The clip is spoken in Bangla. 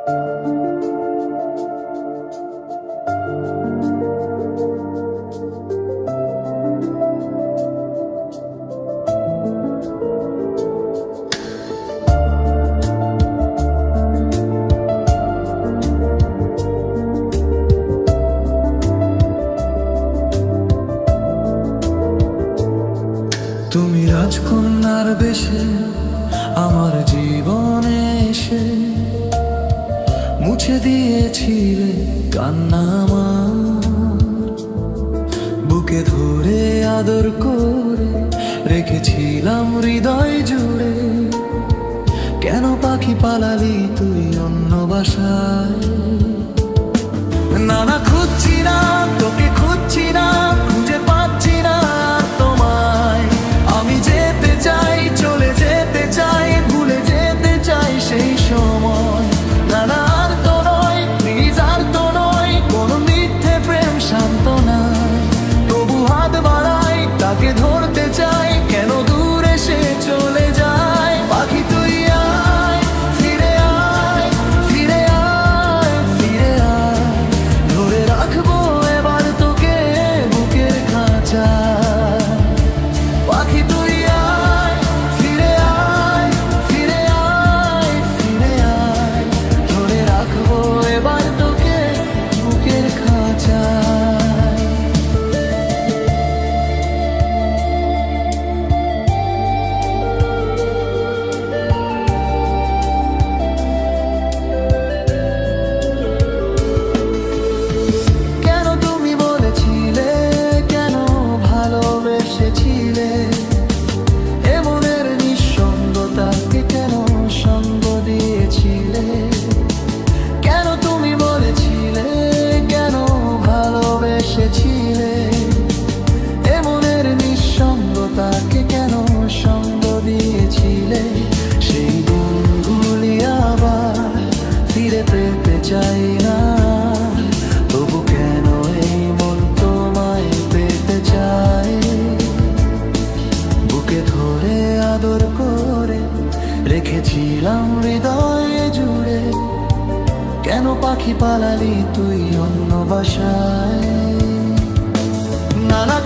তুমি রাজকন্যার বেশে আমার জীবনে এসে মুছে দিয়েছিলে কান্না আমার। বুকে ধরে আদর করে রেখেছিলাম হৃদয় জুড়ে। কেন পাখি পালালি তুই অন্য বাসায়? না না, খুঁজছি না তোকে, খুঁজছি না, খুঁজে পাচ্ছি না তোমায়। আমি যেতে চাই, চলে যেতে চাই, ভুলে যেতে চাই সেই সময়। না না, আর তো নয়, প্লিজ আর তো নয় কোনো মিথ্যে প্রেম সান্ত্বনায়। তবু হাত বাড়াই, তাকে ধরতে চাই, কেন দূরে সে চলে যায়। পাখি তুই আয়, ফিরে আয়, ফিরে আয়, ফিরে আয়। ধরে রাখবো এবার তোকে বুকের খাঁচায়। পাখি তুই আয়, ফিরে আয়, ফিরে আয়, ফিরে আয়। ধরে রাখবো এবার তোকে বুকের খাঁচায়। কেন তুমি বলেছিলে, কেন ভালোবেসেছিলে, এ মনের নিঃসঙ্গতাকে কেন সঙ্গ দিয়েছিলে? কেন তুমি বলেছিলে, কেন ভালোবেসেছিলে, এ মনের নিঃসঙ্গতাকে কেন সঙ্গ দিয়েছিলে? সেই দিনগুলি আবার ফিরে পেতে চাই না। তবু কেন এই মন তোমায় পেতে চায়? বুকে ধরে আদর করে রেখেছিলাম হৃদয়ে জুড়ে। কেন পাখি পালালি তুই অন্য বাসায়? না না,